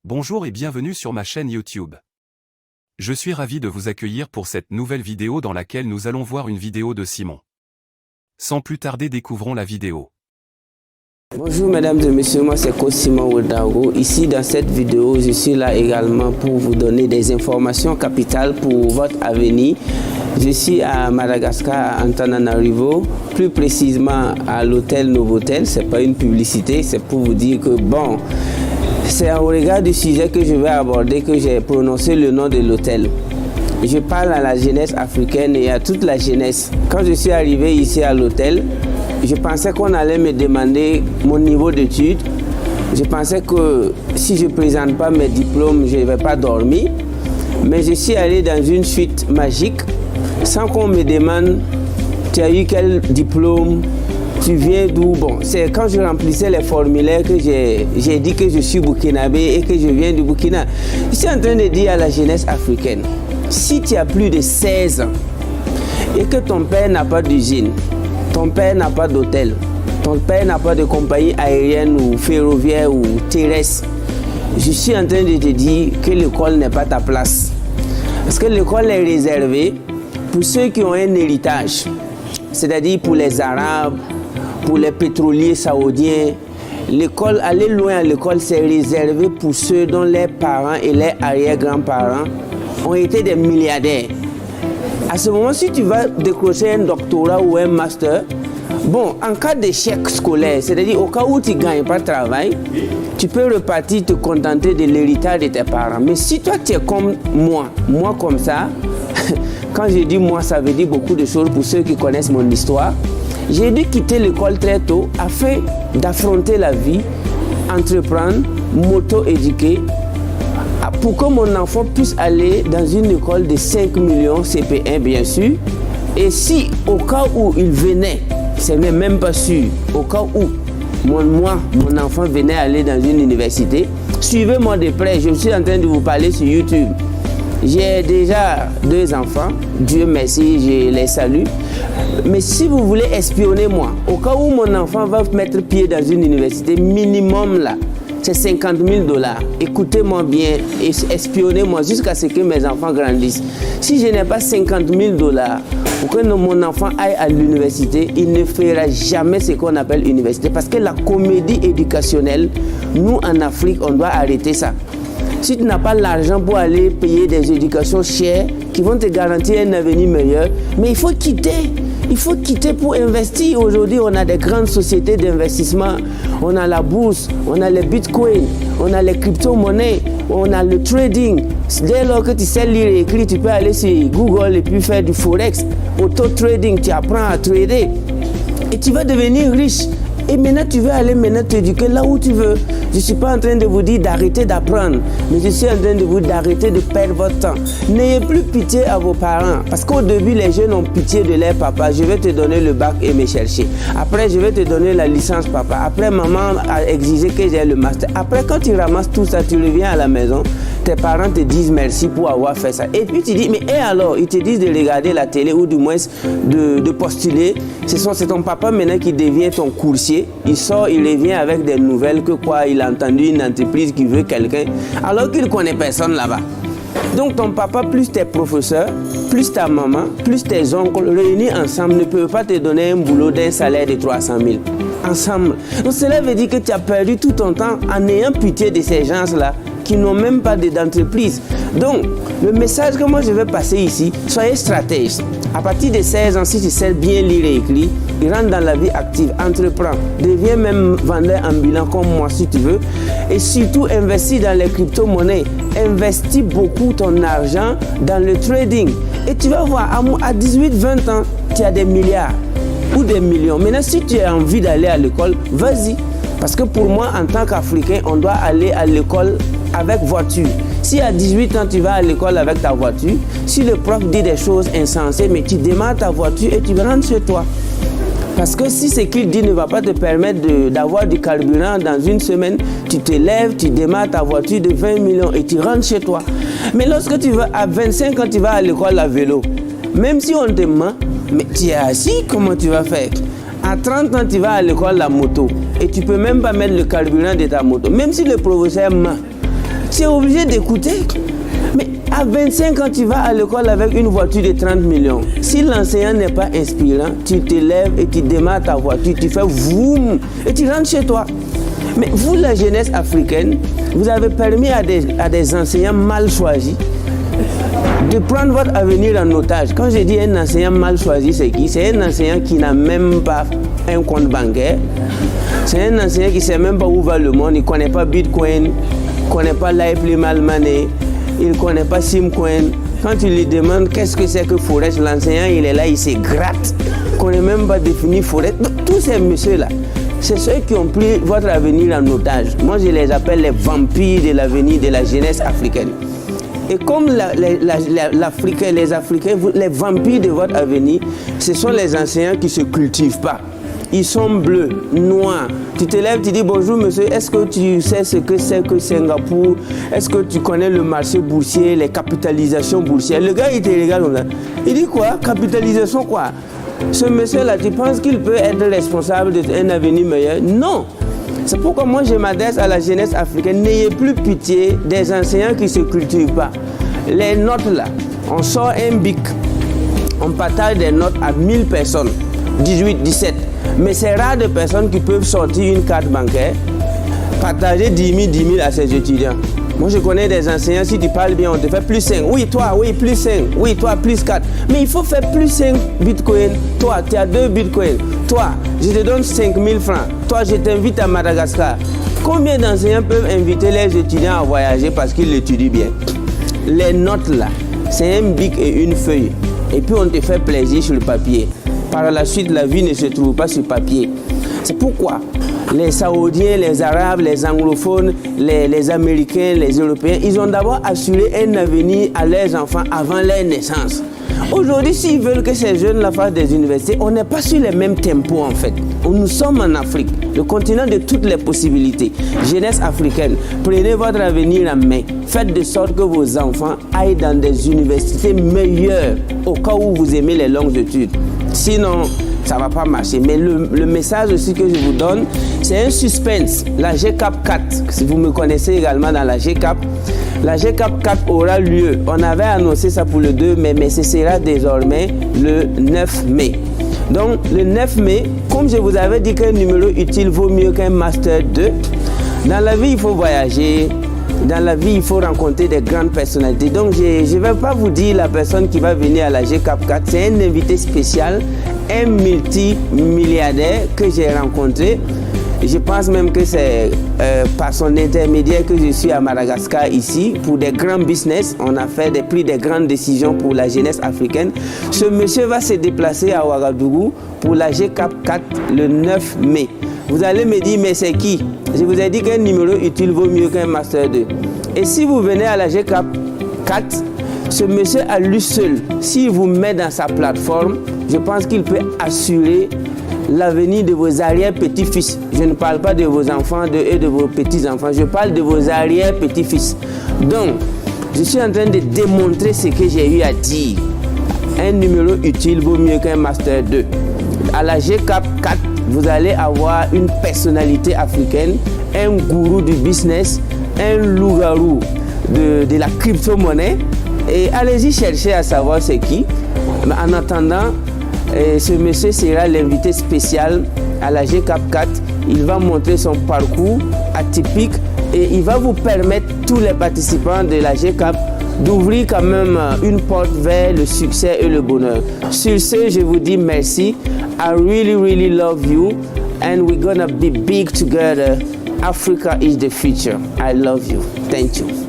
Bonjour et bienvenue sur ma chaîne YouTube. Je suis ravi de vous accueillir pour cette nouvelle vidéo dans laquelle nous allons voir une vidéo de Simon. Sans plus tarder, découvrons la vidéo. Bonjour mesdames et messieurs, moi c'est coach Simon Ouedraogo. Ici dans cette vidéo, je suis là également pour vous donner des informations capitales pour votre avenir. Je suis à Madagascar, à Antananarivo, plus précisément à l'hôtel Novotel. C'est pas une publicité, c'est pour vous dire que bon, c'est au regard du sujet que je vais aborder que j'ai prononcé le nom de l'hôtel. Je parle à la jeunesse africaine et à toute la jeunesse. Quand je suis arrivé ici à l'hôtel, je pensais qu'on allait me demander mon niveau d'études. Je pensais que si je ne présente pas mes diplômes, je ne vais pas dormir. Mais je suis allé dans une suite magique sans qu'on me demande « Tu as eu quel diplôme ? Tu viens d'où ?» Bon, c'est quand je remplissais les formulaires que j'ai dit que je suis burkinabé et que je viens du Burkina. Je suis en train de dire à la jeunesse africaine, si tu as plus de 16 ans et que ton père n'a pas d'usine, ton père n'a pas d'hôtel, ton père n'a pas de compagnie aérienne ou ferroviaire ou terrestre, je suis en train de te dire que l'école n'est pas ta place. Parce que l'école est réservée pour ceux qui ont un héritage, c'est-à-dire pour les Arabes, pour les pétroliers saoudiens. L'école, aller loin à l'école, c'est réservé pour ceux dont les parents et les arrière-grands-parents ont été des milliardaires. À ce moment, si tu vas décrocher un doctorat ou un master, bon, en cas d'échec scolaire, c'est-à-dire au cas où tu ne gagnes pas de travail, tu peux repartir te contenter de l'héritage de tes parents. Mais si toi tu es comme moi comme ça, quand je dis moi, ça veut dire beaucoup de choses pour ceux qui connaissent mon histoire. J'ai dû quitter l'école très tôt afin d'affronter la vie, entreprendre, m'auto-éduquer, pour que mon enfant puisse aller dans une école de 5 millions CP1 bien sûr. Et si au cas où il venait, ce n'est même pas sûr, au cas où mon enfant venait aller dans une université, suivez-moi de près, je suis en train de vous parler sur YouTube. J'ai déjà 2 enfants, Dieu merci, je les salue. Mais si vous voulez espionner moi, au cas où mon enfant va mettre pied dans une université, minimum là, c'est 50 000 $. Écoutez-moi bien et espionnez-moi jusqu'à ce que mes enfants grandissent. Si je n'ai pas 50 000 $ pour que mon enfant aille à l'université, il ne fera jamais ce qu'on appelle université. Parce que la comédie éducationnelle, nous en Afrique, on doit arrêter ça. Si tu n'as pas l'argent pour aller payer des éducations chères qui vont te garantir un avenir meilleur, mais il faut quitter. Il faut quitter pour investir. Aujourd'hui, on a des grandes sociétés d'investissement. On a la bourse, on a les bitcoins, on a les crypto-monnaies, on a le trading. Dès lors que tu sais lire et écrire, tu peux aller sur Google et puis faire du forex, auto-trading, tu apprends à trader et tu vas devenir riche. Et maintenant, tu veux aller t'éduquer là où tu veux. Je ne suis pas en train de vous dire d'arrêter d'apprendre, mais je suis en train de vous dire d'arrêter de perdre votre temps. N'ayez plus pitié à vos parents, parce qu'au début, les jeunes ont pitié de leur papa. Je vais te donner le bac et me chercher. Après, je vais te donner la licence papa. Après, maman a exigé que j'ai le master. Après, quand tu ramasses tout ça, tu reviens à la maison. Tes parents te disent merci pour avoir fait ça. Et puis tu dis, mais et alors? Ils te disent de regarder la télé ou du moins de postuler. C'est ton papa maintenant qui devient ton coursier. Il sort, il revient avec des nouvelles que quoi, il a entendu une entreprise qui veut quelqu'un, alors qu'il ne connaît personne là-bas. Donc ton papa plus tes professeurs, plus ta maman, plus tes oncles réunis ensemble ne peuvent pas te donner un boulot d'un salaire de 300 000. Ensemble. Donc cela veut dire que tu as perdu tout ton temps en ayant pitié de ces gens-là qui n'ont même pas d'entreprise. Donc, le message que moi je vais passer ici, soyez stratège. À partir de 16 ans, si tu sais bien lire et écrire, il rentre dans la vie active, entreprend, devient même vendeur ambulant comme moi si tu veux. Et surtout, investis dans les crypto-monnaies. Investis beaucoup ton argent dans le trading. Et tu vas voir, à 18-20 ans, tu as des milliards ou des millions. Maintenant, si tu as envie d'aller à l'école, vas-y. Parce que pour moi, en tant qu'Africain, on doit aller à l'école avec voiture. Si à 18 ans, tu vas à l'école avec ta voiture, si le prof dit des choses insensées, mais tu démarres ta voiture et tu rentres chez toi. Parce que si ce qu'il dit ne va pas te permettre d'avoir du carburant dans une semaine, tu te lèves, tu démarres ta voiture de 20 millions et tu rentres chez toi. Mais lorsque tu vas à 25 ans, tu vas à l'école à vélo. Même si on te ment, mais tu es assis, comment tu vas faire? À 30 ans, tu vas à l'école à moto et tu ne peux même pas mettre le carburant de ta moto. Même si le professeur ment, Tu es obligé d'écouter. Mais à 25 ans, tu vas à l'école avec une voiture de 30 millions. Si l'enseignant n'est pas inspirant, tu te lèves et tu démarres ta voiture, tu fais vroom et tu rentres chez toi. Mais vous, la jeunesse africaine, vous avez permis à des enseignants mal choisis de prendre votre avenir en otage. Quand je dis un enseignant mal choisi, c'est qui? C'est un enseignant qui n'a même pas un compte bancaire. C'est un enseignant qui ne sait même pas où va le monde. Il ne connaît pas Bitcoin, il ne connaît pas Live Mal Money, il ne connaît pas Simcoin. Quand tu lui demandes qu'est-ce que c'est que Forex, l'enseignant, il est là, il se gratte. Il ne connaît même pas définir Forex. Donc, tous ces messieurs-là, c'est ceux qui ont pris votre avenir en otage. Moi, je les appelle les vampires de l'avenir de la jeunesse africaine. Et comme les Africains, les vampires de votre avenir, ce sont les enseignants qui ne se cultivent pas. Ils sont bleus, noirs. Tu te lèves, tu dis bonjour monsieur, est-ce que tu sais ce que c'est que Singapour? Est-ce que tu connais le marché boursier, les capitalisations boursières? Le gars, il te regarde comme ça. Il dit quoi? Capitalisation quoi? Ce monsieur-là, tu penses qu'il peut être responsable d'un avenir meilleur? Non. C'est pourquoi moi je m'adresse à la jeunesse africaine. N'ayez plus pitié des enseignants qui ne se cultivent pas. Les notes là, on sort un bic, on partage des notes à 1000 personnes, 18, 17. Mais c'est rare de personnes qui peuvent sortir une carte bancaire, partager 10 000 à ses étudiants. Moi je connais des enseignants, si tu parles bien, on te fait plus 5. Oui, toi, oui, plus 5. Oui, toi, plus 4. Mais il faut faire plus 5 bitcoins. Toi, tu as 2 bitcoins. Toi, je te donne 5 000 francs. Toi, je t'invite à Madagascar. Combien d'enseignants peuvent inviter les étudiants à voyager parce qu'ils l'étudient bien? Les notes là, c'est un bic et une feuille. Et puis on te fait plaisir sur le papier. Par la suite, la vie ne se trouve pas sur papier. C'est pourquoi les Saoudiens, les Arabes, les anglophones, les Américains, les Européens, ils ont d'abord assuré un avenir à leurs enfants avant leur naissance. Aujourd'hui, s'ils veulent que ces jeunes-là fassent des universités, on n'est pas sur les mêmes tempos en fait. Nous sommes en Afrique, le continent de toutes les possibilités. Jeunesse africaine, prenez votre avenir en main. Faites de sorte que vos enfants aillent dans des universités meilleures au cas où vous aimez les longues études. Sinon, ça ne va pas marcher. Mais le message aussi que je vous donne, c'est un suspense. La GCAP 4, si vous me connaissez également dans la GCAP, la GCAP 4 aura lieu. On avait annoncé ça pour le 2 mai, mais ce sera désormais le 9 mai. Donc, le 9 mai, comme je vous avais dit qu'un numéro utile vaut mieux qu'un Master 2, dans la vie, il faut voyager. Dans la vie, il faut rencontrer des grandes personnalités. Donc, je ne vais pas vous dire la personne qui va venir à la GCAP 4. C'est un invité spécial, un multimilliardaire que j'ai rencontré. Je pense même que c'est par son intermédiaire que je suis à Madagascar ici pour des grands business. On a pris des grandes décisions pour la jeunesse africaine. Ce monsieur va se déplacer à Ouagadougou pour la GCAP 4 le 9 mai. Vous allez me dire, mais c'est qui? Je vous ai dit qu'un numéro utile vaut mieux qu'un Master 2. Et si vous venez à la GCAP 4, ce monsieur à lui seul, s'il vous met dans sa plateforme, je pense qu'il peut assurer l'avenir de vos arrière-petits-fils. Je ne parle pas de vos enfants et de vos petits-enfants, je parle de vos arrière-petits-fils. Donc, je suis en train de démontrer ce que j'ai eu à dire. Un numéro utile vaut mieux qu'un Master 2. À la GCAP 4, vous allez avoir une personnalité africaine, un gourou du business, un loup-garou de la crypto-monnaie. Et allez-y chercher à savoir c'est qui. Mais en attendant, ce monsieur sera l'invité spécial à la GCAP 4. Il va montrer son parcours atypique et il va vous permettre, tous les participants de la GCAP, d'ouvrir quand même une porte vers le succès et le bonheur. Sur ce, je vous dis merci. I really, really love you and we're gonna be big together. Africa is the future. I love you. Thank you.